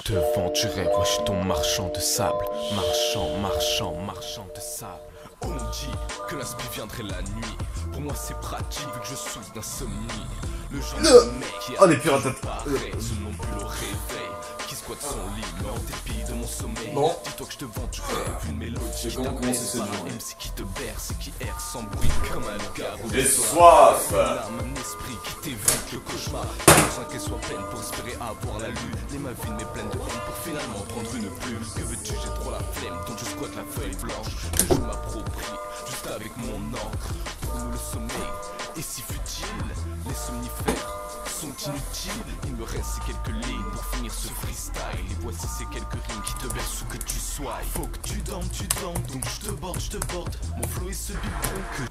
te vends du rêve, ouais, je suis ton marchand de sable. Marchand de sable. On dit que l'inspi viendrait la nuit. Pour moi c'est pratique vu que je souffre d'insomnie. Le genre de mec qui a les pirates somnambule au réveil, qui squatte son lit, mais en dépit de mon sommeil. Bon. Dis-toi que je te vends du rêve, une mélodie qui comment t'apaise, c'est pas cette un MC qui te berce et qui erre sans bruit comme un loup-garou. J'ai soif. Un esprit qui t'évite le cauchemar. Sans qu'elle soit pleine pour espérer avoir la lune. Et ma vie m'est pleine de haine pour finalement prendre une plume. Que veux-tu, j'ai trop la flemme, donc je squatte la feuille blanche que je m'approprie, juste avec mon encre. Pour nous le sommeil est si futile, les somnifères sont inutiles. Il me reste ces quelques lignes pour finir ce freestyle. Et voici ces quelques rimes qui te bercent où que tu sois. Faut que tu dormes, donc je te borde. Mon flow est ce biberon que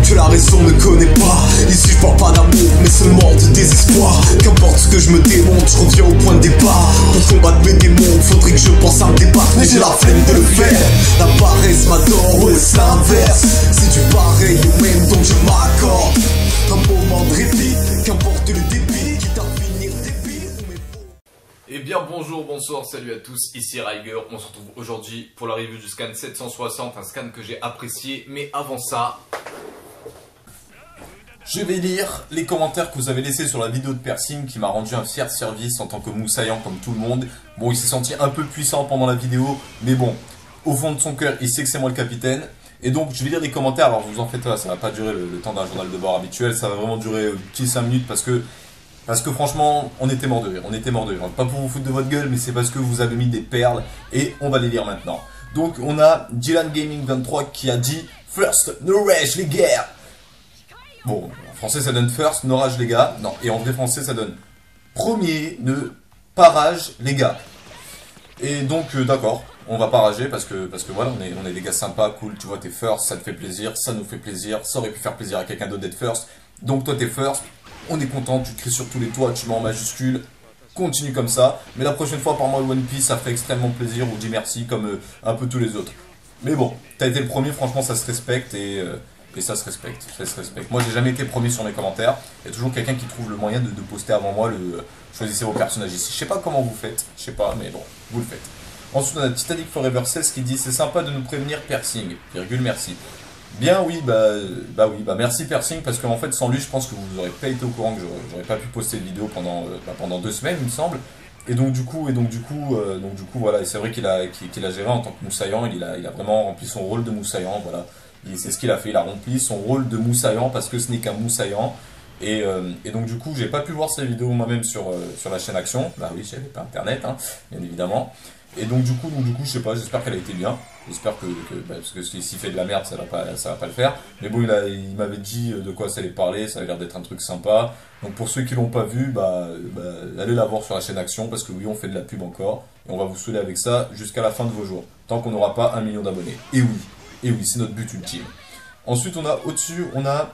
que la raison ne connaît pas. Ici je parle pas d'amour mais seulement de désespoir. Qu'importe ce que je me démonte, je reviens au point de départ. Pour combattre mes démons, faudrait que je pense à me débattre. Mais j'ai la flemme de le faire. La paresse m'adore, ouais c'est l'inverse. C'est du pareil au même donc je m'accorde. Un moment de répit, qu'importe le débit, quitte à finir débile ou mes faux. Eh bien bonjour, bonsoir, salut à tous, ici Riger. On se retrouve aujourd'hui pour la review du scan 760, un scan que j'ai apprécié. Mais avant ça, je vais lire les commentaires que vous avez laissés sur la vidéo de Persing qui m'a rendu un fier service en tant que moussaillant comme tout le monde. Bon, il s'est senti un peu puissant pendant la vidéo, mais bon, au fond de son cœur, il sait que c'est moi le capitaine. Et donc, je vais lire les commentaires. Alors, vous en faites pas, ça va pas durer le temps d'un journal de bord habituel, ça va vraiment durer petit 5 minutes parce que franchement, on était mort de rire, Pas pour vous foutre de votre gueule, mais c'est parce que vous avez mis des perles et on va les lire maintenant. Donc, on a Dylan Gaming 23 qui a dit « First, no rage, les guerres !» Bon, en français ça donne first, no rage les gars. Non, et en vrai français ça donne premier, ne pas rage les gars. Et donc d'accord, on va pas rager parce que voilà, on est des gars sympas, cool, tu vois, t'es first, ça te fait plaisir, ça nous fait plaisir, ça aurait pu faire plaisir à quelqu'un d'autre d'être first. Donc toi t'es first, on est content, tu cries sur tous les toits, tu mets en majuscule, continue comme ça. Mais la prochaine fois par moi le One Piece, ça ferait extrêmement plaisir, ou dis merci comme un peu tous les autres. Mais bon, t'as été le premier, franchement ça se respecte et ça se respecte, Moi j'ai jamais été premier sur mes commentaires. Il y a toujours quelqu'un qui trouve le moyen de poster avant moi le choisissez vos personnages ici. Je sais pas comment vous faites, je sais pas, mais bon, vous le faites. Ensuite on a Titanic Forever 16 qui dit c'est sympa de nous prévenir Persing, virgule merci. Bien oui, bah merci Persing parce qu'en fait sans lui je pense que vous aurez pas été au courant que j'aurais pas pu poster de vidéo pendant 2 semaines il me semble. Et donc du coup voilà, et c'est vrai qu'il a géré en tant que moussaillant, il a vraiment rempli son rôle de moussaillant, voilà. C'est ce qu'il a fait, il a rempli son rôle de moussaillant parce que ce n'est qu'un moussaillant. Et donc du coup, j'ai pas pu voir ces vidéos moi-même sur la chaîne Action. Bah oui, j'avais pas internet, hein, bien évidemment. Et donc du coup, je sais pas, j'espère qu'elle a été bien. J'espère parce que s'il fait de la merde, ça va pas le faire. Mais bon, il m'avait dit de quoi ça allait parler, ça avait l'air d'être un truc sympa. Donc pour ceux qui l'ont pas vu, allez la voir sur la chaîne Action parce que oui, on fait de la pub encore. Et on va vous saouler avec ça jusqu'à la fin de vos jours. Tant qu'on n'aura pas 1 million d'abonnés. Et oui, c'est notre but ultime. Ensuite, on a au-dessus, on a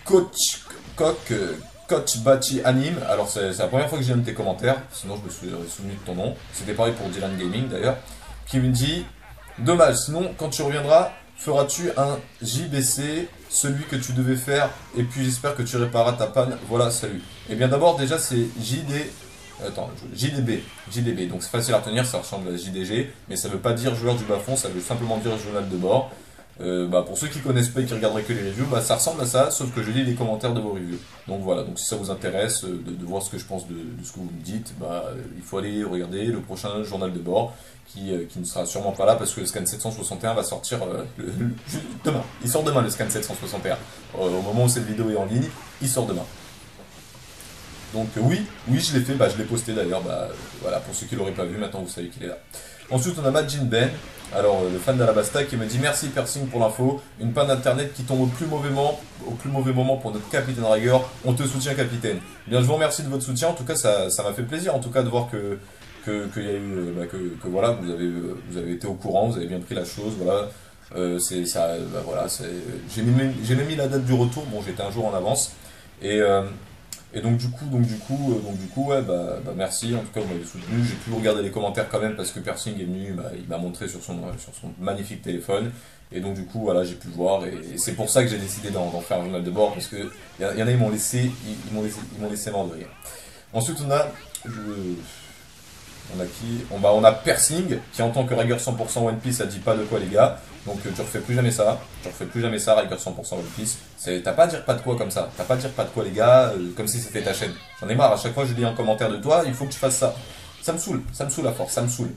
Coach Bachi Anime. Alors, c'est la première fois que j'ai un de tes commentaires, sinon je me suis souvenu de ton nom. C'était pareil pour Dylan Gaming d'ailleurs. Qui me dit dommage, sinon, quand tu reviendras, feras-tu un JBC, celui que tu devais faire, et puis j'espère que tu répareras ta panne. Voilà, salut. Et bien d'abord, déjà, c'est JDB, donc c'est facile à retenir, ça ressemble à JDG, mais ça veut pas dire joueur du bas-fond, ça veut simplement dire journal de bord. Pour ceux qui connaissent pas et qui regarderaient que les reviews, ça ressemble à ça, sauf que je lis les commentaires de vos reviews. Donc voilà, donc si ça vous intéresse de voir ce que je pense de ce que vous me dites, il faut aller regarder le prochain journal de bord, qui ne sera sûrement pas là parce que le scan 761 va sortir demain. Il sort demain le scan 761. Au moment où cette vidéo est en ligne, il sort demain. Donc oui, je l'ai fait, je l'ai posté d'ailleurs, voilà, pour ceux qui l'auraient pas vu, maintenant vous savez qu'il est là. Ensuite, on a Majin Ben, alors le fan d'Alabasta, qui me dit merci Persing pour l'info. Une panne d'internet qui tombe au plus mauvais moment pour notre capitaine Riger. On te soutient, capitaine. Bien, je vous remercie de votre soutien. En tout cas, ça m'a fait plaisir, en tout cas, de voir que y a eu, voilà, vous avez été au courant, vous avez bien pris la chose, voilà. C'est ça, voilà, j'ai même mis la date du retour. Bon, j'étais un jour en avance. Et donc du coup, ouais, merci, en tout cas vous m'avez soutenu, j'ai pu regarder les commentaires quand même parce que Persing est venu, il m'a montré sur son magnifique téléphone, et donc du coup, voilà, j'ai pu voir, et c'est pour ça que j'ai décidé d'en faire un journal de bord, parce que y en a, ils m'ont laissé mort de rire. Ensuite, on a qui on a Persing, qui en tant que Riger 100% One Piece, ça dit pas de quoi les gars, donc tu refais plus jamais ça, Riger 100% One Piece, t'as pas à dire pas de quoi comme ça, t'as pas à dire pas de quoi les gars, comme si c'était ta chaîne. J'en ai marre, à chaque fois je lis un commentaire de toi, il faut que tu fasses ça. Ça me saoule à force, ça me saoule.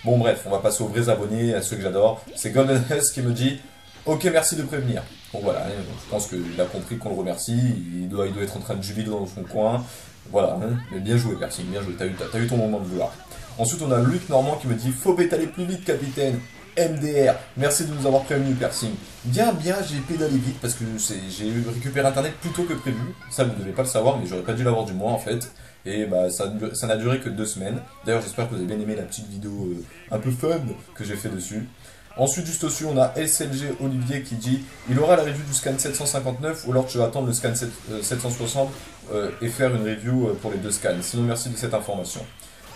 Bon bref, on va passer aux vrais abonnés, à ceux que j'adore. C'est Golden Husk qui me dit ok, merci de prévenir. Bon voilà, je pense qu'il a compris qu'on le remercie, il doit être en train de jubiler dans son coin. Voilà, mais bien joué Persing, bien joué, t'as eu ton moment de gloire. Ensuite, on a Luc Normand qui me dit faut pédaler plus vite, capitaine. MDR, merci de nous avoir prévenu, Persing. Bien, j'ai pédalé vite parce que j'ai récupéré internet plus tôt que prévu. Ça, vous ne devez pas le savoir, mais j'aurais pas dû l'avoir du mois en fait. Et ça n'a duré que 2 semaines. D'ailleurs, j'espère que vous avez bien aimé la petite vidéo un peu fun que j'ai fait dessus. Ensuite, juste au-dessus, on a SLG Olivier qui dit il aura la review du scan 759 ou alors tu vas attendre le scan 760 et faire une review pour les 2 scans. Sinon, merci de cette information.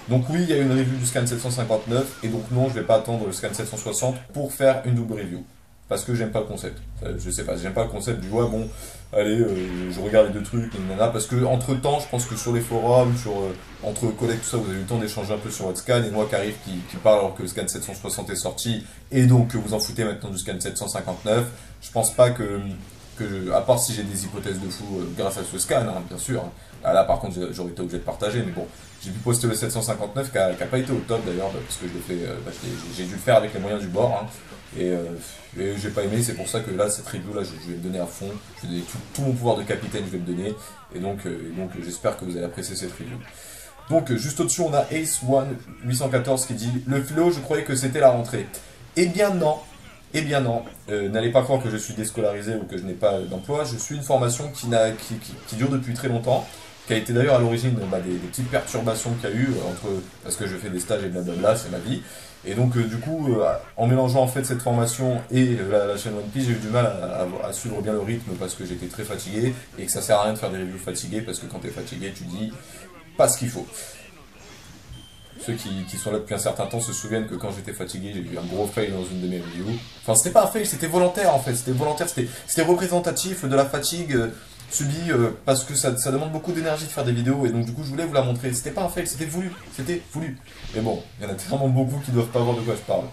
Donc oui, il y a une review du scan 759, et donc non, je vais pas attendre le scan 760 pour faire une double review. Parce que j'aime pas le concept. Je sais pas, j'aime pas le concept du ouais, bon, allez, je regarde les 2 trucs, parce que entre temps, je pense que sur les forums, entre collègues, tout ça, vous avez eu le temps d'échanger un peu sur votre scan, et moi qui arrive, qui parle alors que le scan 760 est sorti, et donc que vous en foutez maintenant du scan 759, je pense pas à part si j'ai des hypothèses de fou grâce à ce scan, hein, bien sûr. Là par contre j'aurais été obligé de partager, mais bon, j'ai pu poster le 759 qui a pas été au top d'ailleurs, parce que je l'ai fait, j'ai dû le faire avec les moyens du bord, hein, et j'ai pas aimé, c'est pour ça que là cette review là je vais me donner à fond, je vais donner tout mon pouvoir de capitaine, je vais me donner, et donc j'espère que vous allez apprécier cette review. Donc juste au-dessus on a Ace One 814 qui dit le philo, je croyais que c'était la rentrée. Eh bien non. N'allez pas croire que je suis déscolarisé ou que je n'ai pas d'emploi. Je suis une formation qui dure depuis très longtemps, qui a été d'ailleurs à l'origine des petites perturbations qu'il y a eu, parce que je fais des stages et blablabla, c'est ma vie. Et donc du coup, en mélangeant en fait cette formation et la chaîne One Piece, j'ai eu du mal à suivre bien le rythme parce que j'étais très fatigué, et que ça sert à rien de faire des reviews fatiguées, parce que quand tu es fatigué, tu dis pas ce qu'il faut. Ceux qui sont là depuis un certain temps se souviennent que quand j'étais fatigué, j'ai eu un gros fail dans une de mes reviews. Enfin, c'était pas un fail, c'était volontaire en fait. C'était volontaire, c'était représentatif de la fatigue subie parce que ça demande beaucoup d'énergie de faire des vidéos, et donc du coup, je voulais vous la montrer. C'était pas un fail, c'était voulu. Mais bon, il y en a tellement beaucoup qui doivent pas voir de quoi je parle.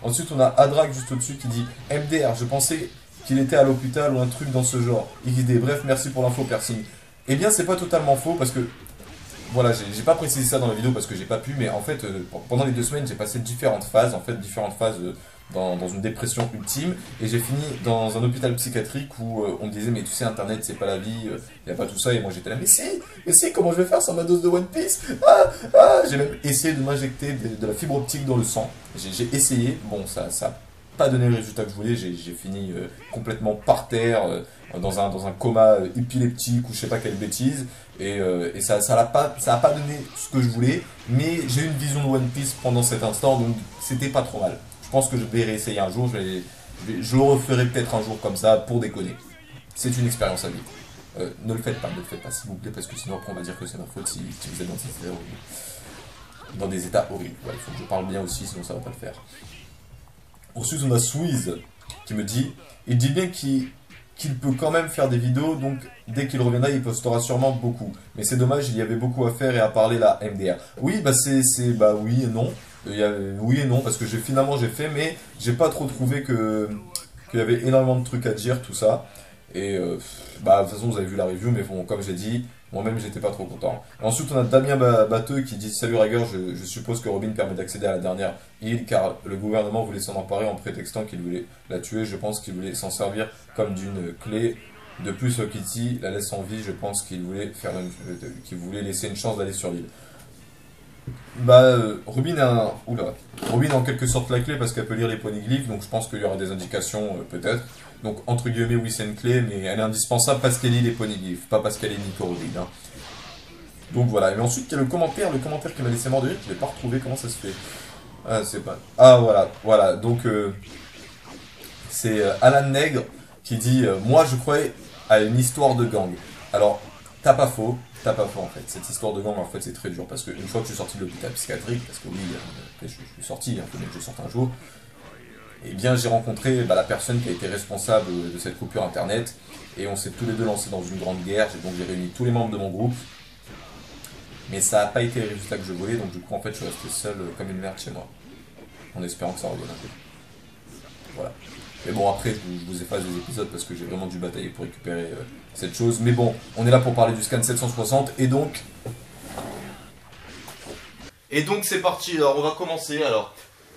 Ensuite, on a Adrak juste au-dessus qui dit MDR, je pensais qu'il était à l'hôpital ou un truc dans ce genre. XD, bref, merci pour l'info, Persing. Eh bien, c'est pas totalement faux parce que. Voilà, j'ai pas précisé ça dans la vidéo parce que j'ai pas pu, mais en fait, pendant les 2 semaines, j'ai passé différentes phases dans une dépression ultime, et j'ai fini dans un hôpital psychiatrique où on me disait mais tu sais, internet c'est pas la vie, y a pas tout ça, et moi j'étais là mais si, comment je vais faire sans ma dose de One Piece, j'ai même essayé de m'injecter de la fibre optique dans le sang, j'ai essayé, bon ça a pas donné le résultat que je voulais, j'ai fini complètement par terre, dans un coma épileptique ou je sais pas quelle bêtise, et ça a pas donné ce que je voulais, mais j'ai eu une vision de One Piece pendant cet instant, donc c'était pas trop mal. Je pense que je vais réessayer un jour, je le referai peut-être un jour comme ça pour déconner. C'est une expérience à vivre. Ne le faites pas s'il vous plaît, parce que sinon après on va dire que c'est ma faute si vous êtes dans des états horribles. Ouais, il faut que je parle bien aussi, sinon ça va pas le faire. Ensuite, on a Swiz qui me dit il dit bien qu'il peut quand même faire des vidéos, donc dès qu'il reviendra, il postera sûrement beaucoup. Mais c'est dommage, il y avait beaucoup à faire et à parler la MDR. Oui, oui et non. Oui et non, parce que j'ai fait, mais j'ai pas trop trouvé qu'il y avait énormément de trucs à dire, tout ça. Et de toute façon, vous avez vu la review, mais bon, comme j'ai dit, moi-même, j'étais pas trop content. Et ensuite, on a Damien Batteux qui dit salut Riger, je suppose que Robin permet d'accéder à la dernière île, car le gouvernement voulait s'en emparer en prétextant qu'il voulait la tuer. Je pense qu'il voulait s'en servir comme d'une clé. De plus, Kitty la laisse en vie. Je pense qu'il voulait laisser une chance d'aller sur l'île. Rubin Rubin est en quelque sorte la clé parce qu'elle peut lire les poneglyphes, donc je pense qu'il y aura des indications peut-être. Donc entre guillemets oui c'est une clé, mais elle est indispensable parce qu'elle lit les poneglyphes, pas parce qu'elle est Nico Rubin. Hein. Donc voilà, mais ensuite il y a le commentaire qui m'a laissé mort de rire, je ne l'ai pas retrouvé, comment ça se fait? Ah c'est pas... Ah voilà, donc c'est Alan Nègre qui dit moi je croyais à une histoire de gang. Alors, t'as pas faux en fait. Cette histoire de gang en fait c'est très dur parce qu'une fois que je suis sorti de l'hôpital psychiatrique, parce que oui, je suis sorti, il faut bien que je sorte un jour, et bien j'ai rencontré la personne qui a été responsable de cette coupure internet et on s'est tous les deux lancés dans une grande guerre, donc j'ai réuni tous les membres de mon groupe, mais ça n'a pas été le résultat que je voulais, donc du coup en fait je suis resté seul comme une merde chez moi, en espérant que ça revienne un peu. Voilà. Mais bon, après, je vous efface des épisodes parce que j'ai vraiment dû batailler pour récupérer cette chose. Mais bon, on est là pour parler du scan 760 et donc... c'est parti, alors on va commencer.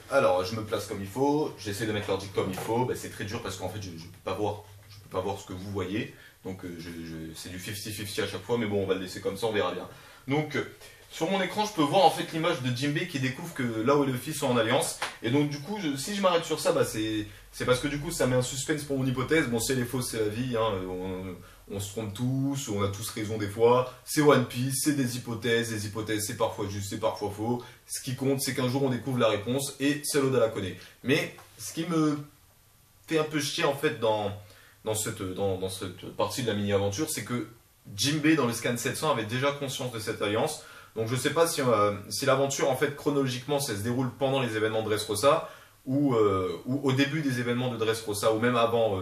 Alors, je me place comme il faut, j'essaie de mettre l'ordi comme il faut. C'est très dur parce qu'en fait, je peux pas voir ce que vous voyez. Donc, c'est du 50-50 à chaque fois, mais bon, on va le laisser comme ça, on verra bien. Donc... sur mon écran, je peux voir en fait l'image de Jinbei qui découvre que là où et Luffy sont en alliance. Et donc du coup, si je m'arrête sur ça, c'est parce que du coup ça met un suspense pour mon hypothèse. Bon, si elle est fausse, c'est la vie, hein. On se trompe tous, on a tous raison des fois. C'est One Piece, c'est des hypothèses c'est parfois juste, c'est parfois faux. Ce qui compte, c'est qu'un jour on découvre la réponse et c'est l'Oda la connaît. Mais ce qui me fait un peu chier en fait dans cette partie de la mini-aventure, c'est que Jinbei dans le scan 700 avait déjà conscience de cette alliance. Donc je sais pas si l'aventure en fait chronologiquement ça se déroule pendant les événements de Dressrosa ou au début des événements de Dressrosa ou même avant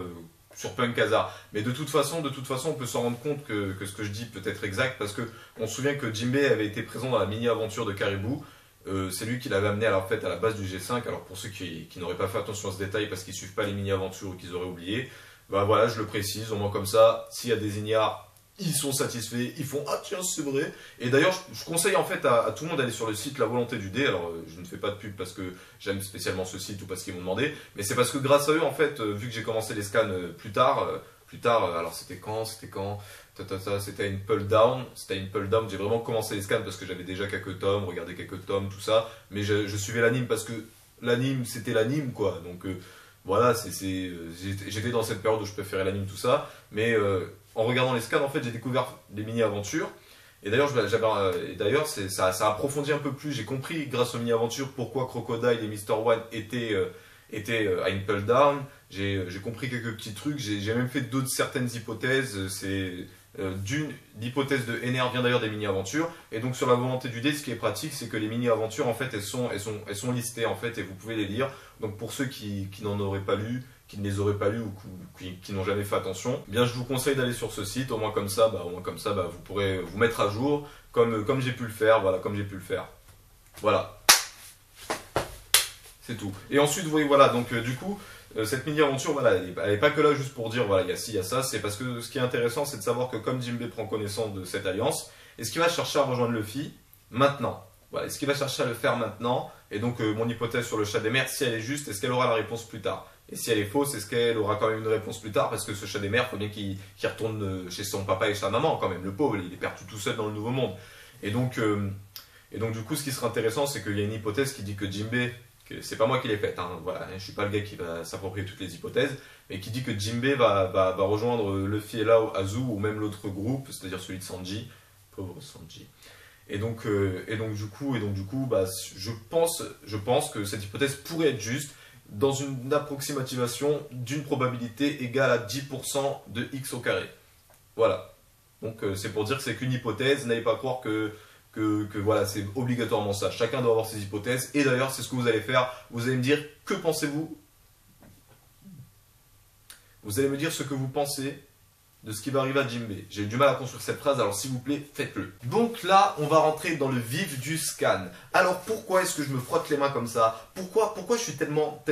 sur Punk Hazard. Mais de toute façon on peut s'en rendre compte que ce que je dis peut être exact parce que on se souvient que Jinbei avait été présent dans la mini-aventure de Caribou. C'est lui qui l'avait amené à la base du G5. Alors pour ceux qui n'auraient pas fait attention à ce détail parce qu'ils suivent pas les mini-aventures ou qu'ils auraient oublié, voilà je le précise, au moins comme ça, s'il y a des ignares, ils sont satisfaits, ils font ah tiens c'est vrai. Et d'ailleurs je conseille en fait à tout le monde d'aller sur le site La Volonté du Dé. Alors je ne fais pas de pub parce que j'aime spécialement ce site ou parce qu'ils m'ont demandé, mais c'est parce que grâce à eux en fait vu que j'ai commencé les scans plus tard, alors c'était quand c'était une pull down, j'ai vraiment commencé les scans parce que j'avais déjà quelques tomes, regardé quelques tomes, tout ça, mais je suivais l'anime parce que l'anime c'était l'anime quoi, donc voilà, j'étais dans cette période où je préférais l'anime tout ça, mais en regardant les scans, en fait, j'ai découvert des mini-aventures. Et d'ailleurs, ça a approfondi un peu plus. J'ai compris, grâce aux mini-aventures, pourquoi Crocodile et Mr. One étaient à Impel Down. J'ai compris quelques petits trucs. J'ai même fait certaines hypothèses. L'hypothèse de NR vient d'ailleurs des mini-aventures. Et donc, sur La Volonté du Dé, ce qui est pratique, c'est que les mini-aventures, en fait, elles sont listées, en fait, et vous pouvez les lire. Donc, pour ceux qui n'en auraient pas lu, qui ne les auraient pas lus ou qui n'ont jamais fait attention, eh bien je vous conseille d'aller sur ce site, au moins comme ça, vous pourrez vous mettre à jour, comme j'ai pu le faire, voilà, c'est tout. Et ensuite, vous voyez, voilà, donc du coup, cette mini-aventure, voilà, elle n'est pas que là juste pour dire, voilà, il y a ci, il y a ça, c'est parce que ce qui est intéressant, c'est de savoir que comme Jinbei prend connaissance de cette alliance, est-ce qu'il va chercher à rejoindre Luffy maintenant? Voilà, est-ce qu'il va chercher à le faire maintenant? Et donc, mon hypothèse sur le chat des mers, si elle est juste, est-ce qu'elle aura la réponse plus tard? Et si elle est fausse, est-ce qu'elle aura quand même une réponse plus tard? Parce que ce chat des mers, il faut bien qu'il retourne chez son papa et sa maman quand même. Le pauvre, il est perdu tout seul dans le nouveau monde. Et donc du coup, ce qui serait intéressant, c'est qu'il y a une hypothèse qui dit que Jinbei, c'est pas moi qui l'ai faite, hein, voilà, je suis pas le gars qui va s'approprier toutes les hypothèses, mais qui dit que Jinbei va rejoindre Luffy et Lao, Azu ou même l'autre groupe, c'est-à-dire celui de Sanji, pauvre Sanji. Et donc du coup, je pense que cette hypothèse pourrait être juste dans une approximation d'une probabilité égale à 10% de x au carré. Voilà. Donc c'est pour dire que c'est qu'une hypothèse, n'allez pas croire que voilà, c'est obligatoirement ça. Chacun doit avoir ses hypothèses, et d'ailleurs c'est ce que vous allez faire. Vous allez me dire, que pensez-vous? Vous allez me dire ce que vous pensez de ce qui va arriver à Jinbei. J'ai eu du mal à construire cette phrase, alors s'il vous plaît, faites-le. Donc là, on va rentrer dans le vif du scan. Alors pourquoi est-ce que je me frotte les mains comme ça? Pourquoi je suis tellement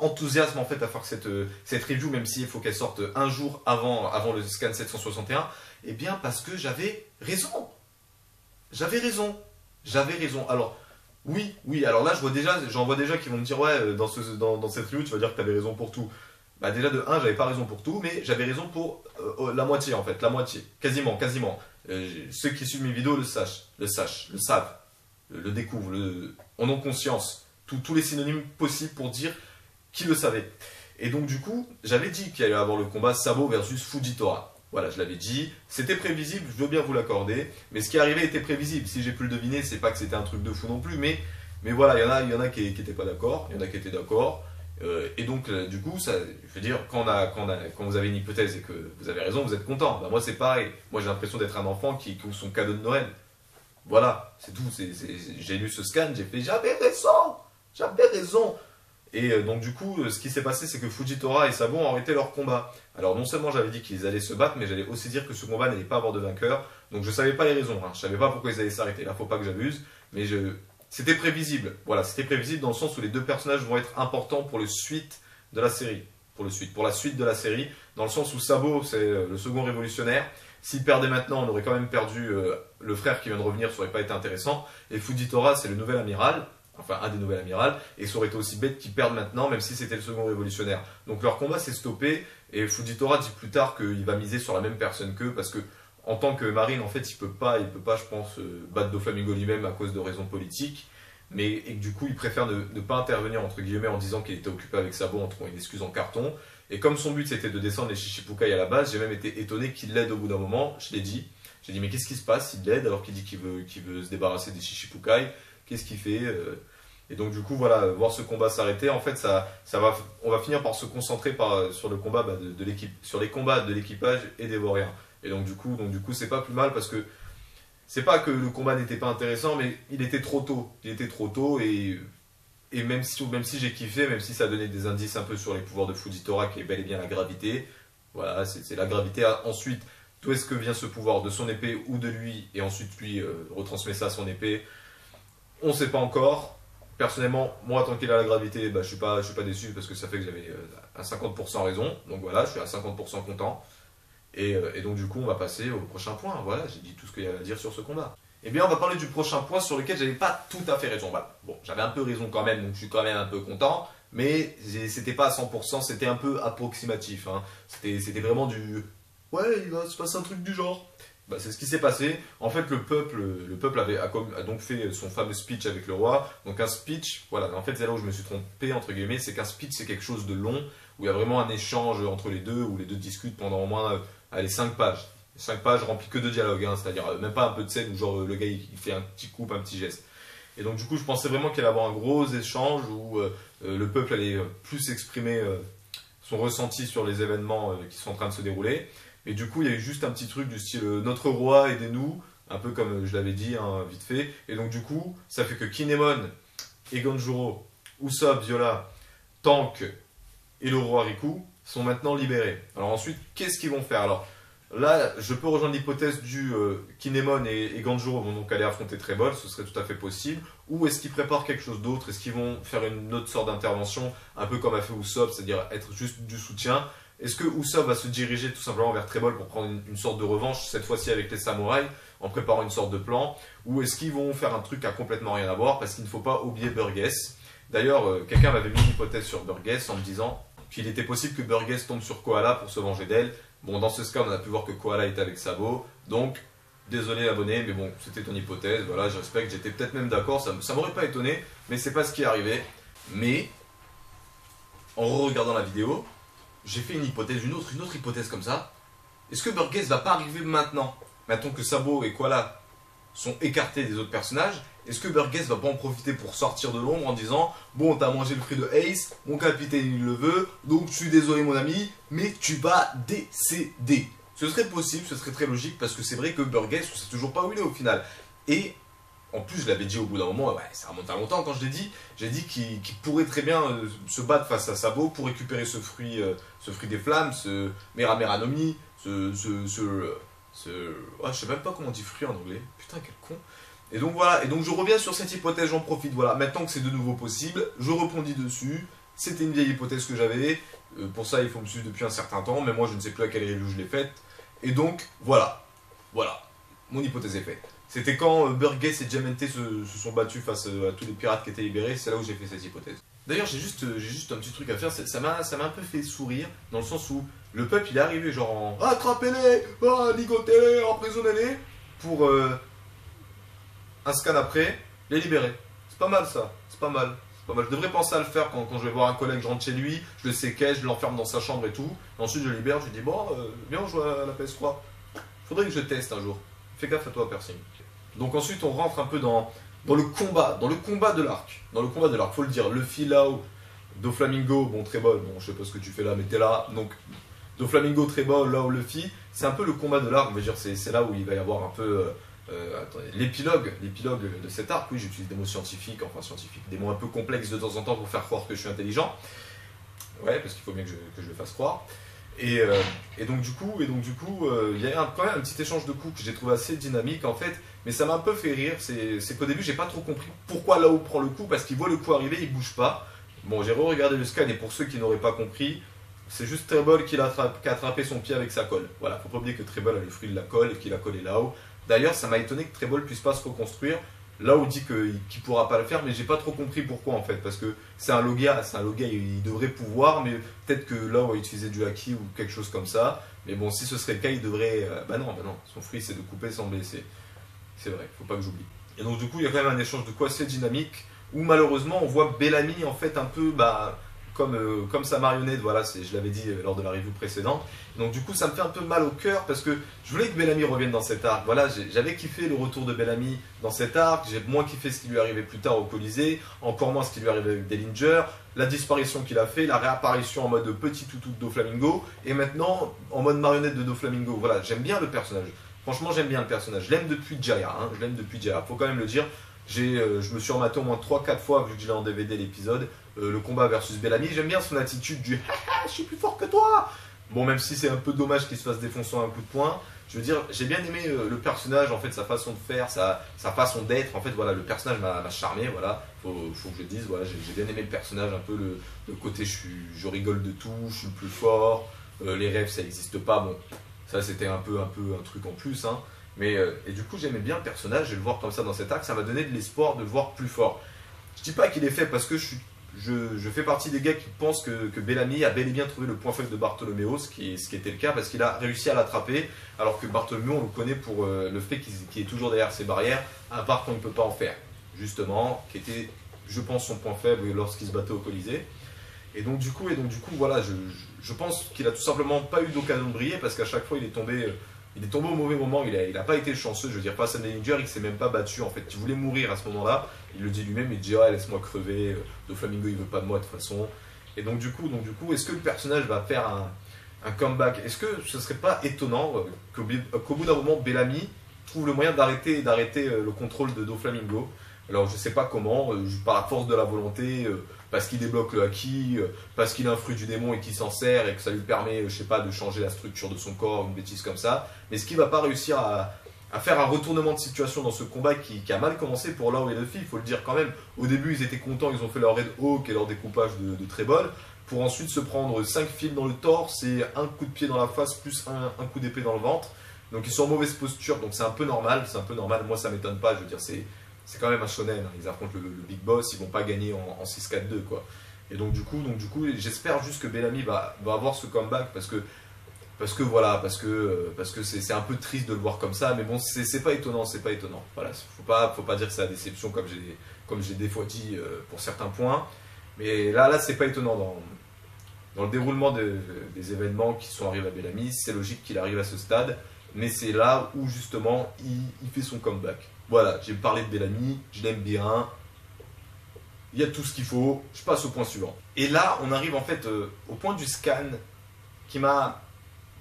enthousiaste en fait à faire cette review, même s'il faut qu'elle sorte un jour avant le scan 761? Eh bien parce que j'avais raison. J'avais raison. Alors, oui, alors là, j'en vois déjà qui vont me dire, ouais, dans cette review, tu vas dire que tu avais raison pour tout. Bah déjà de 1, j'avais pas raison pour tout, mais j'avais raison pour la moitié en fait, quasiment. Ceux qui suivent mes vidéos le savent. le découvrent, en ont conscience. Tous les synonymes possibles pour dire qu'ils le savaient. Et donc du coup, j'avais dit qu'il allait y avoir le combat Sabo versus Fujitora. Voilà, je l'avais dit. C'était prévisible, je veux bien vous l'accorder. Mais ce qui est arrivé était prévisible. Si j'ai pu le deviner, c'est pas que c'était un truc de fou non plus. Mais voilà, il y en a qui n'étaient pas d'accord. Il y en a qui étaient d'accord. Et donc, du coup, ça, je veux dire, quand vous avez une hypothèse et que vous avez raison, vous êtes content. Bah, moi, c'est pareil. Moi, j'ai l'impression d'être un enfant qui ouvre son cadeau de Noël. Voilà, c'est tout. J'ai lu ce scan, j'ai fait j'avais raison. Et donc du coup, ce qui s'est passé, c'est que Fujitora et Sabo ont arrêté leur combat. Alors non seulement j'avais dit qu'ils allaient se battre, mais j'allais aussi dire que ce combat n'allait pas avoir de vainqueur. Donc je savais pas les raisons, hein. Je savais pas pourquoi ils allaient s'arrêter. Là, faut pas que j'abuse, mais c'était prévisible. Voilà, c'était prévisible dans le sens où les deux personnages vont être importants pour la suite de la série. Pour la suite de la série, dans le sens où Sabo, c'est le second révolutionnaire. S'il perdait maintenant, on aurait quand même perdu le frère qui vient de revenir, ça aurait pas été intéressant. Et Fujitora, c'est le nouvel amiral. Enfin, un des nouveaux amirals, et ça aurait été aussi bête qu'ils perdent maintenant, même si c'était le second révolutionnaire. Donc leur combat s'est stoppé, et Fujitora dit plus tard qu'il va miser sur la même personne qu'eux, parce que en tant que marine, en fait, il peut pas, je pense, battre Doflamingo lui-même à cause de raisons politiques, et que du coup, il préfère ne pas intervenir, entre guillemets, en disant qu'il était occupé avec Sabo, en trouvant une excuse en carton. Et comme son but c'était de descendre les Shichibukai à la base, j'ai même été étonné qu'il l'aide au bout d'un moment, je l'ai dit. J'ai dit, mais qu'est-ce qui se passe s'il l'aide alors qu'il dit qu'il veut se débarrasser des Shichibukai? Qu'est-ce qu'il fait? Et donc du coup, voilà, voir ce combat s'arrêter, en fait, on va finir par se concentrer sur le combat de l'équipe, sur les combats de l'équipage et des Vauriens. Et donc du coup, c'est pas plus mal parce que c'est pas que le combat n'était pas intéressant, mais il était trop tôt. Il était trop tôt et même si j'ai kiffé, même si ça donnait des indices un peu sur les pouvoirs de Fujitora, qui est bel et bien la gravité. Voilà, c'est la gravité. Ensuite, d'où est-ce que vient ce pouvoir? De son épée ou de lui? Et ensuite, lui retransmet ça à son épée. On sait pas encore. Personnellement, moi, tant qu'il a la gravité, je suis pas déçu parce que ça fait que j'avais à 50% raison. Donc voilà, je suis à 50% content. Et donc du coup, on va passer au prochain point. Voilà, j'ai dit tout ce qu'il y a à dire sur ce combat. Eh bien, on va parler du prochain point sur lequel j'avais pas tout à fait raison. Voilà. Bon, j'avais un peu raison quand même, donc je suis quand même un peu content. Mais c'était pas à 100%, c'était un peu approximatif. Hein. C'était vraiment du... Ouais, il va se passer un truc du genre. C'est ce qui s'est passé. En fait, le peuple a donc fait son fameux speech avec le roi. Donc un speech, voilà, en fait c'est là où je me suis trompé, entre guillemets, c'est qu'un speech c'est quelque chose de long, où il y a vraiment un échange entre les deux, où les deux discutent pendant au moins 5 pages. 5 pages remplies que de dialogue, hein, c'est-à-dire même pas un peu de scène où genre le gars il fait un petit coup, un petit geste. Et donc du coup je pensais vraiment qu'il allait avoir un gros échange où le peuple allait plus exprimer son ressenti sur les événements qui sont en train de se dérouler. Et du coup, il y a eu juste un petit truc du style notre roi, aidez-nous, un peu comme je l'avais dit, hein, vite fait. Et donc, du coup, ça fait que Kinemon et Ganjuro, Usopp, Viola, Tank et le roi Riku sont maintenant libérés. Alors ensuite, qu'est-ce qu'ils vont faire? Alors là, je peux rejoindre l'hypothèse du Kinemon et Ganjuro vont donc aller affronter Trebol, ce serait tout à fait possible. Ou est-ce qu'ils préparent quelque chose d'autre? Est-ce qu'ils vont faire une autre sorte d'intervention, un peu comme a fait Usopp, c'est-à-dire être juste du soutien? Est-ce que Usopp va se diriger tout simplement vers Trebol pour prendre une sorte de revanche, cette fois-ci avec les samouraïs, en préparant une sorte de plan? Ou est-ce qu'ils vont faire un truc qui a complètement rien à voir, parce qu'il ne faut pas oublier Burgess? D'ailleurs, quelqu'un m'avait mis une hypothèse sur Burgess en me disant qu'il était possible que Burgess tombe sur Koala pour se venger d'elle. Bon, dans ce cas, on a pu voir que Koala était avec Sabo, donc désolé abonné, mais bon, c'était ton hypothèse, voilà, je respecte, j'étais peut-être même d'accord, ça m'aurait pas étonné, mais c'est pas ce qui est arrivé. Mais, en regardant la vidéo, j'ai fait une hypothèse, une autre hypothèse comme ça. Est-ce que Burgess va pas arriver maintenant que Sabo et Koala sont écartés des autres personnages? Est-ce que Burgess va pas en profiter pour sortir de l'ombre en disant bon, t'as mangé le fruit de Ace, mon capitaine il le veut, donc je suis désolé mon ami, mais tu vas décéder? Ce serait possible, ce serait très logique, parce que c'est vrai que Burgess, on sait toujours pas où il est au final. Et en plus, je l'avais dit au bout d'un moment, ouais, ça remonte à longtemps quand je l'ai dit, j'ai dit qu'il pourrait très bien se battre face à Sabo pour récupérer ce fruit des flammes, ce Mera no Mi, je sais même pas comment on dit fruit en anglais, putain quel con. Et donc voilà, et donc je reviens sur cette hypothèse, j'en profite, voilà, maintenant que c'est de nouveau possible, je rebondis dessus, c'était une vieille hypothèse que j'avais, pour ça il faut me suivre depuis un certain temps, mais moi je ne sais plus à quelle review je l'ai faite, et donc voilà, mon hypothèse est faite. C'était quand Burgess et Diamante se sont battus face à tous les pirates qui étaient libérés, c'est là où j'ai fait cette hypothèse. D'ailleurs j'ai juste un petit truc à faire, ça m'a un peu fait sourire, dans le sens où le peuple il est arrivé genre en attrapez-les, ligotez-les, emprisonnez-les, pour un scan après, les libérer. C'est pas mal ça, c'est pas mal. C'est pas mal. Je devrais penser à le faire quand je vais voir un collègue, je rentre chez lui, je le séquestre, je l'enferme dans sa chambre et tout. Et ensuite je le libère, je lui dis bon, viens on joue à la PS3. Faudrait que je teste un jour. Fais gaffe à toi, Persing. Donc ensuite on rentre un peu dans le combat de l'arc. Dans le combat de l'arc, faut le dire. Luffy, Lao, Doflamingo, bon Trebol, bon je sais pas ce que tu fais là, mais t'es là. Donc Doflamingo, Trebol, Lao, Luffy, c'est un peu le combat de l'arc. Je veux dire, c'est là où il va y avoir un peu l'épilogue de cet arc. Oui, j'utilise des mots scientifiques, des mots un peu complexes de temps en temps pour faire croire que je suis intelligent. Ouais, parce qu'il faut bien que je le fasse croire. Et donc du coup, il y a quand même un petit échange de coups que j'ai trouvé assez dynamique en fait, mais ça m'a un peu fait rire. C'est qu'au début, j'ai pas trop compris pourquoi Lao prend le coup, parce qu'il voit le coup arriver, il bouge pas. Bon, j'ai re-regardé le scan et pour ceux qui n'auraient pas compris, c'est juste Trebol qui a attrapé son pied avec sa colle. Voilà, faut pas oublier que Trebol a les fruits de la colle et qu'il a collé Lao. D'ailleurs, ça m'a étonné que Trebol puisse pas se reconstruire. Lao dit qu'il pourra pas le faire, mais j'ai pas trop compris pourquoi en fait, parce que c'est un Logia, il devrait pouvoir, mais peut-être que Lao a utilisé du haki ou quelque chose comme ça. Mais bon, si ce serait le cas, il devrait. Bah non, son fruit c'est de couper sans blesser. C'est vrai, faut pas que j'oublie. Et donc du coup, il y a quand même un échange de coups assez dynamique, où malheureusement on voit Bellamy en fait un peu comme sa marionnette, voilà, je l'avais dit lors de la review précédente. Donc du coup ça me fait un peu mal au cœur parce que je voulais que Bellamy revienne dans cet arc. Voilà, j'avais kiffé le retour de Bellamy dans cet arc, j'ai moins kiffé ce qui lui arrivait plus tard au Colisée, encore moins ce qui lui arrivait avec Dellinger, la disparition qu'il a fait, la réapparition en mode petit toutou de Doflamingo, et maintenant en mode marionnette de Doflamingo. Voilà, j'aime bien le personnage, franchement j'aime bien le personnage, je l'aime depuis Jaya, je l'aime depuis Jaya, faut quand même le dire. Je me suis rematé au moins 3-4 fois, vu que je l'ai en DVD l'épisode, le combat versus Bellamy. J'aime bien son attitude du « je suis plus fort que toi !» Bon, même si c'est un peu dommage qu'il se fasse défoncer un coup de poing, je veux dire, j'ai bien aimé le personnage, en fait, sa façon de faire, sa façon d'être. En fait, voilà, le personnage m'a charmé, voilà, faut que je le dise, voilà, j'ai bien aimé le personnage, un peu le côté je rigole de tout, je suis le plus fort, les rêves ça n'existe pas, bon, ça c'était un peu un truc en plus, hein. Mais, et du coup j'aimais bien le personnage, et le voir comme ça dans cet arc, ça m'a donné de l'espoir de le voir plus fort. Je dis pas qu'il est fait parce que je fais partie des gars qui pensent que Bellamy a bel et bien trouvé le point faible de Bartholoméo, ce qui était le cas, parce qu'il a réussi à l'attraper, alors que Bartholoméo on le connaît pour le fait qu'il est toujours derrière ses barrières, à part quand il ne peut pas en faire, justement, qui était, je pense, son point faible lorsqu'il se battait au Colisée. Et donc du coup voilà, je pense qu'il a tout simplement pas eu d'occasion de briller, parce qu'à chaque fois il est tombé au mauvais moment, il n'a pas été chanceux, je veux dire, face à Dellinger, il s'est même pas battu, en fait, il voulait mourir à ce moment-là, il le dit lui-même, il dit « ah, laisse-moi crever, Doflamingo il veut pas de moi de toute façon ». Et donc du coup, est-ce que le personnage va faire un comeback? Est-ce que ce serait pas étonnant qu'au bout d'un moment, Bellamy trouve le moyen d'arrêter le contrôle de Doflamingo? Alors je sais pas comment, par la force de la volonté, parce qu'il débloque le haki, parce qu'il a un fruit du démon et qu'il s'en sert et que ça lui permet, je sais pas, de changer la structure de son corps, une bêtise comme ça. Mais est-ce qu'il va pas réussir à faire un retournement de situation dans ce combat qui a mal commencé pour Lao et Luffy, il faut le dire quand même. Au début ils étaient contents, ils ont fait leur Red Hawk et leur découpage de Trebol, pour ensuite se prendre 5 fils dans le torse et un coup de pied dans la face plus un coup d'épée dans le ventre. Donc ils sont en mauvaise posture, donc c'est un peu normal, moi ça m'étonne pas, je veux dire, c'est quand même un shonen, hein. Ils affrontent le big boss, ils vont pas gagner en 6-4-2 quoi. Et donc du coup j'espère juste que Bellamy va avoir ce comeback, parce que c'est un peu triste de le voir comme ça, mais bon c'est pas étonnant, voilà, faut pas dire que c'est la déception comme j'ai des fois dit pour certains points, mais là c'est pas étonnant dans le déroulement des événements qui sont arrivés à Bellamy, c'est logique qu'il arrive à ce stade, mais c'est là où justement il fait son comeback. Voilà, j'ai parlé de Bellamy, je l'aime bien, il y a tout ce qu'il faut, je passe au point suivant. Et là, on arrive en fait au point du scan qui m'a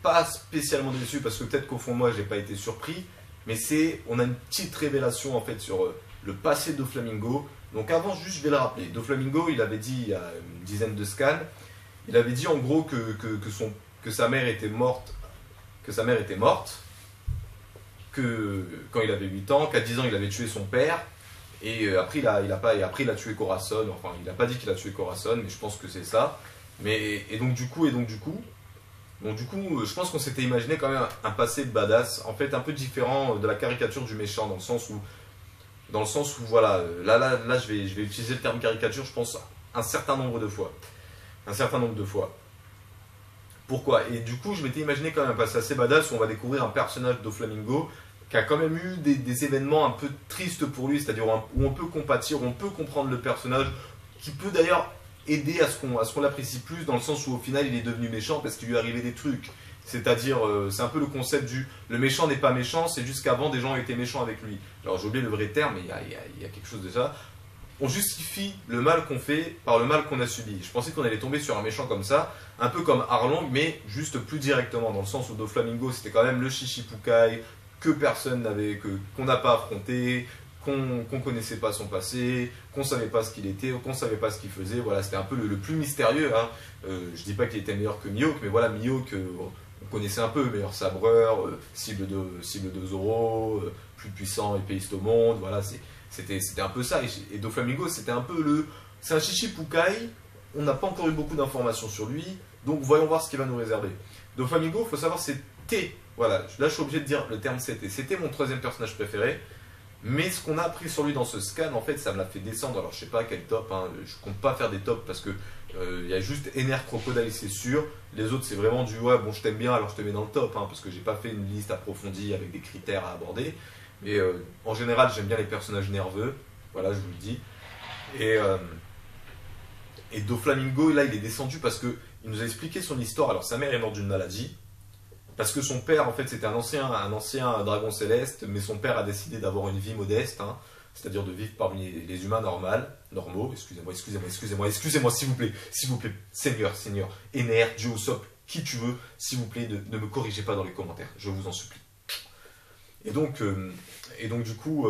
pas spécialement déçu, parce que peut-être qu'au fond de moi, j'ai pas été surpris, mais on a une petite révélation en fait sur le passé de Doflamingo. Donc avant, juste je vais le rappeler, Doflamingo, il avait dit il y a une dizaine de scans, il avait dit en gros que sa mère était morte, quand il avait 8 ans, qu'à 10 ans il avait tué son père, et après il a tué Corazon, enfin il n'a pas dit qu'il a tué Corazon, mais je pense que c'est ça. Et donc du coup, je pense qu'on s'était imaginé quand même un passé de badass, en fait un peu différent de la caricature du méchant, dans le sens où voilà, là je vais utiliser le terme caricature, je pense un certain nombre de fois. Pourquoi? Et du coup, je m'étais imaginé quand même un passé assez badass où on va découvrir un personnage de Doflamingo qui a quand même eu des événements un peu tristes pour lui, c'est-à-dire où on peut compatir, où on peut comprendre le personnage, qui peut d'ailleurs aider à ce qu'on l'apprécie plus, dans le sens où au final il est devenu méchant parce qu'il lui est arrivé des trucs. C'est-à-dire, c'est un peu le concept du le méchant n'est pas méchant, c'est juste qu'avant des gens ont été méchants avec lui. Alors j'ai oublié le vrai terme, mais il y a quelque chose de ça. On justifie le mal qu'on fait par le mal qu'on a subi. Je pensais qu'on allait tomber sur un méchant comme ça, un peu comme Arlong, mais juste plus directement, dans le sens où Doflamingo c'était quand même le Chichipukai que personne n'avait, qu'on n'a pas affronté, qu'on connaissait pas son passé, qu'on savait pas ce qu'il était, qu'on savait pas ce qu'il faisait. Voilà, c'était un peu le plus mystérieux. Hein. Je dis pas qu'il était meilleur que Mihawk, mais voilà, Mihawk, on connaissait un peu, meilleur sabreur, cible de Zoro, plus puissant, épéiste au monde. Voilà, c'était un peu ça. Et Doflamingo, c'était un peu c'est un Chichipukai. On n'a pas encore eu beaucoup d'informations sur lui, donc voyons voir ce qu'il va nous réserver. Doflamingo, il faut savoir, c'était, voilà, là je suis obligé de dire le terme c'était mon troisième personnage préféré. Mais ce qu'on a appris sur lui dans ce scan, en fait, ça me l'a fait descendre. Alors, je sais pas quel top, hein. Je compte pas faire des tops parce que il y a juste Ener Crocodile, c'est sûr. Les autres, c'est vraiment du ouais, bon, je t'aime bien, alors je te mets dans le top, hein, parce que j'ai pas fait une liste approfondie avec des critères à aborder. Mais en général, j'aime bien les personnages nerveux. Voilà, je vous le dis. Et Doflamingo, là, il est descendu parce que il nous a expliqué son histoire. Alors, sa mère est morte d'une maladie. Parce que son père, en fait, c'était un ancien dragon céleste, mais son père a décidé d'avoir une vie modeste, hein, c'est-à-dire de vivre parmi les humains normaux. Excusez-moi, s'il vous plaît, Seigneur, Ener, Dieu Usopp, qui tu veux, s'il vous plaît, ne me corrigez pas dans les commentaires, je vous en supplie. Et donc du coup,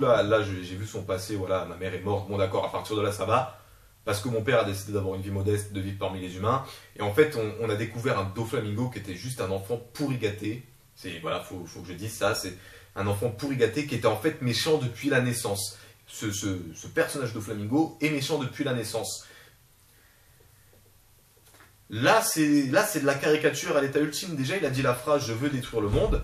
là, j'ai vu son passé, voilà, ma mère est morte, bon d'accord, à partir de là, ça va. Parce que mon père a décidé d'avoir une vie modeste, de vivre parmi les humains. Et en fait, on a découvert un Doflamingo qui était juste un enfant pourri gâté. Voilà, faut que je dise ça. C'est un enfant pourri gâté qui était en fait méchant depuis la naissance. Ce personnage Doflamingo est méchant depuis la naissance. Là, c'est de la caricature à l'état ultime. Déjà, il a dit la phrase « Je veux détruire le monde ».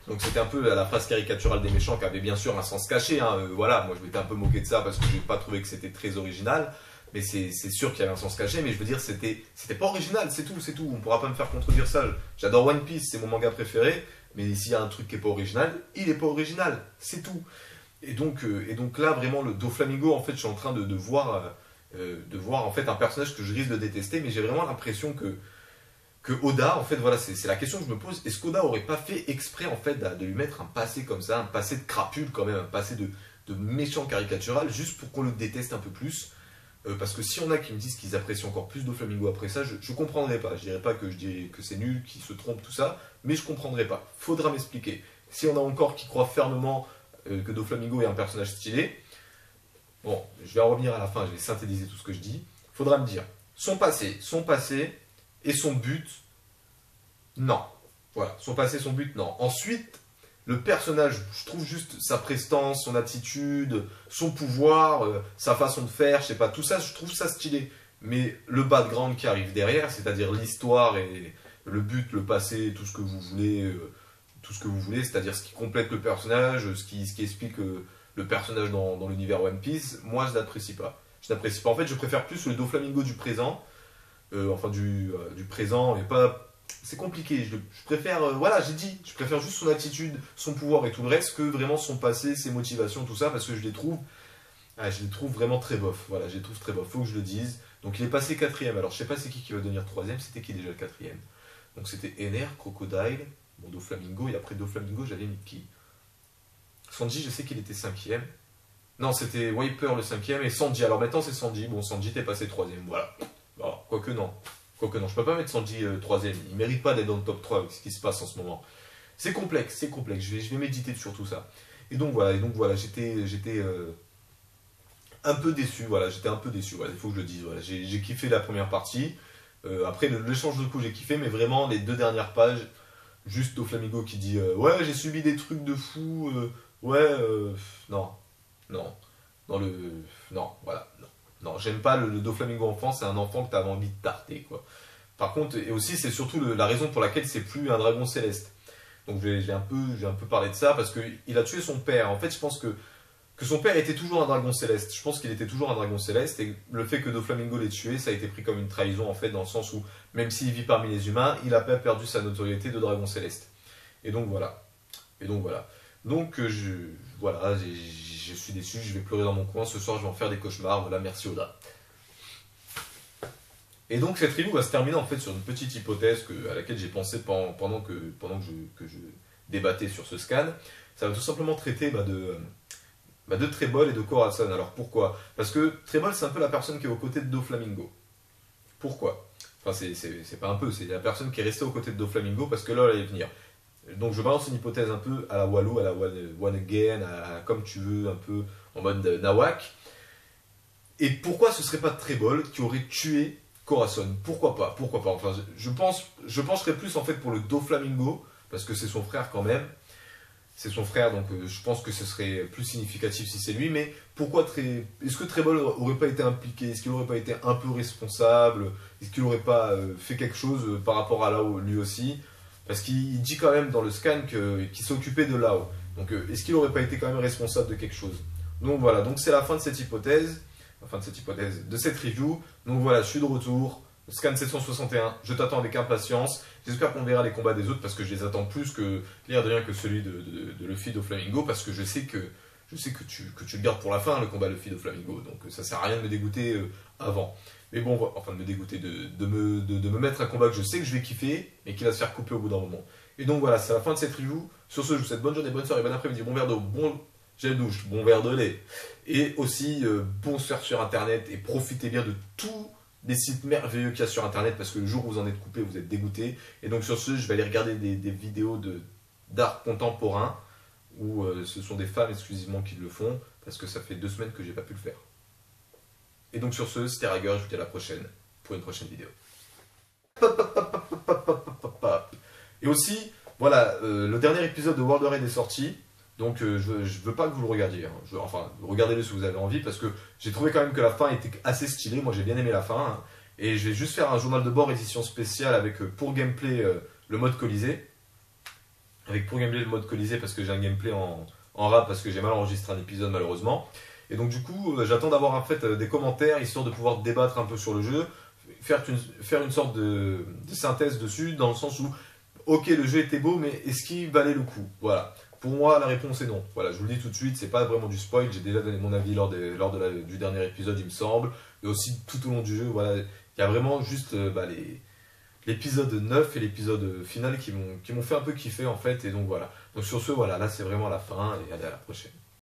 Donc c'était un peu la phrase caricaturale des méchants qui avait bien sûr un sens caché. Hein. Voilà, moi je m'étais un peu moqué de ça parce que je n'ai pas trouvé que c'était très original. Mais c'est sûr qu'il y avait un sens caché, mais je veux dire, c'était pas original, c'est tout. On pourra pas me faire contredire ça. J'adore One Piece, c'est mon manga préféré, mais s'il y a un truc qui est pas original, il est pas original, c'est tout. Et donc là, vraiment, le Doflamingo, en fait, je suis en train de voir en fait un personnage que je risque de détester, mais j'ai vraiment l'impression que Oda, en fait, voilà, c'est la question que je me pose. Est-ce qu'Oda aurait pas fait exprès, en fait, de lui mettre un passé comme ça, un passé de crapule quand même, un passé de méchant caricatural, juste pour qu'on le déteste un peu plus? Parce que si on a qui me disent qu'ils apprécient encore plus Doflamingo après ça, je comprendrai pas. Je dirais pas que c'est nul, qu'ils se trompent, tout ça, mais je comprendrai pas. Faudra m'expliquer. Si on a encore qui croient fermement que Doflamingo est un personnage stylé, bon, je vais en revenir à la fin, je vais synthétiser tout ce que je dis. Faudra me dire son passé et son but, non. Voilà, son passé, son but, non. Ensuite, le personnage, je trouve juste sa prestance, son attitude, son pouvoir, sa façon de faire, je sais pas, tout ça, je trouve ça stylé. Mais le background qui arrive derrière, c'est-à-dire l'histoire et le but, le passé, tout ce que vous voulez, c'est-à-dire ce qui complète le personnage, ce qui explique le personnage dans l'univers One Piece, moi je n'apprécie pas. En fait, je préfère plus le Doflamingo du présent, du présent et pas... C'est compliqué, je préfère, voilà, j'ai dit, je préfère juste son attitude, son pouvoir et tout le reste que vraiment son passé, ses motivations, tout ça, parce que je les trouve vraiment très bof, voilà, je les trouve très bof, faut que je le dise. Donc il est passé 4ème, alors je sais pas c'est qui va devenir 3ème, c'était qui déjà le 4ème? Donc c'était Ener, Crocodile, bon, Doflamingo, et après Doflamingo, j'avais mis qui? Sanji, je sais qu'il était 5ème. Non, c'était Wiper le 5ème, et Sanji, alors maintenant c'est Sanji, bon, Sanji t'es passé 3ème, voilà. Alors, quoique non, je peux pas mettre Sanji 3ème, il mérite pas d'être dans le top 3 avec ce qui se passe en ce moment. C'est complexe, je vais méditer sur tout ça. Et donc voilà, j'étais un peu déçu, voilà, il faut que je le dise, voilà, j'ai kiffé la première partie, après l'échange de coups j'ai kiffé, mais vraiment les 2 dernières pages, juste Doflamingo qui dit ouais j'ai subi des trucs de fou, non, j'aime pas le Doflamingo enfant, c'est un enfant que t'avais envie de tarter, quoi. Par contre, et aussi c'est surtout la raison pour laquelle c'est plus un dragon céleste. Donc j'ai un peu parlé de ça parce qu'il a tué son père. En fait, je pense que son père était toujours un dragon céleste. Je pense qu'il était toujours un dragon céleste et le fait que Doflamingo l'ait tué, ça a été pris comme une trahison en fait, dans le sens où même s'il vit parmi les humains, il a pas perdu sa notoriété de dragon céleste. Et donc voilà. Et donc voilà. Donc voilà, je suis déçu, je vais pleurer dans mon coin, ce soir je vais en faire des cauchemars, voilà, merci Oda. Et donc cette review va se terminer en fait sur une petite hypothèse à laquelle j'ai pensé pendant que je débattais sur ce scan. Ça va tout simplement traiter de Trebol et de Corazon. Alors pourquoi? Parce que Trebol c'est un peu la personne qui est aux côtés de Doflamingo. Pourquoi? Enfin c'est pas un peu, c'est la personne qui est restée aux côtés de Doflamingo parce que là elle allait venir. Donc je balance une hypothèse un peu à la Walou, à la One Again, comme tu veux, un peu en mode Nawak. Et pourquoi ce serait pas Trebol qui aurait tué Corazon? Pourquoi pas? Pourquoi pas? Enfin, je pencherais plus en fait pour le Doflamingo, parce que c'est son frère quand même. C'est son frère, donc je pense que ce serait plus significatif si c'est lui. Mais pourquoi est-ce que Trebol aurait pas été impliqué? Est-ce qu'il aurait pas été un peu responsable? Est-ce qu'il aurait pas fait quelque chose par rapport à Lao lui aussi? Parce qu'il dit quand même dans le scan qu'il s'occupait de Lao. Donc est-ce qu'il aurait pas été quand même responsable de quelque chose? Donc voilà, donc c'est la fin de cette hypothèse. De cette review. Donc voilà, je suis de retour. Scan 761, je t'attends avec impatience. J'espère qu'on verra les combats des autres parce que je les attends plus que l'air de rien que celui de Luffy Doflamingo parce que je sais que tu le gardes pour la fin, le combat Luffy Doflamingo. Donc ça sert à rien de me dégoûter avant. Mais bon, enfin de me dégoûter, de me mettre un combat que je sais que je vais kiffer mais qui va se faire couper au bout d'un moment. Et donc voilà, c'est la fin de cette review. Sur ce, je vous souhaite bonne journée, bonne soirée, bon après-midi, bon verre d'eau, bon gel douche, bon verre de lait. Et aussi, bon se faire sur internet et profitez bien de tous les sites merveilleux qu'il y a sur internet parce que le jour où vous en êtes coupé, vous êtes dégoûté. Et donc sur ce, je vais aller regarder des vidéos d'art contemporain où ce sont des femmes exclusivement qui le font parce que ça fait 2 semaines que j'ai pas pu le faire. Et donc sur ce, c'était Rager, je vous dis à la prochaine pour une prochaine vidéo. Et aussi, voilà, le dernier épisode de World Raid est sorti. Donc je veux pas que vous le regardiez, hein. Enfin, regardez-le si vous avez envie, parce que j'ai trouvé quand même que la fin était assez stylée, moi j'ai bien aimé la fin, hein. Et je vais juste faire un journal de bord édition spéciale avec pour gameplay le mode Colisée. Avec pour gameplay le mode Colisée parce que j'ai un gameplay en rap, parce que j'ai mal enregistré un épisode malheureusement. Et donc du coup, j'attends d'avoir en fait des commentaires, histoire de pouvoir débattre un peu sur le jeu, faire une sorte de synthèse dessus, dans le sens où, ok le jeu était beau, mais est-ce qu'il valait le coup? Voilà. Pour moi, la réponse est non. Voilà, je vous le dis tout de suite, c'est pas vraiment du spoil. J'ai déjà donné mon avis lors du dernier épisode, il me semble. Et aussi tout au long du jeu, voilà, il y a vraiment juste l'épisode 9 et l'épisode final qui m'ont fait un peu kiffer en fait. Et donc voilà. Donc sur ce, voilà, là c'est vraiment la fin et allez à la prochaine.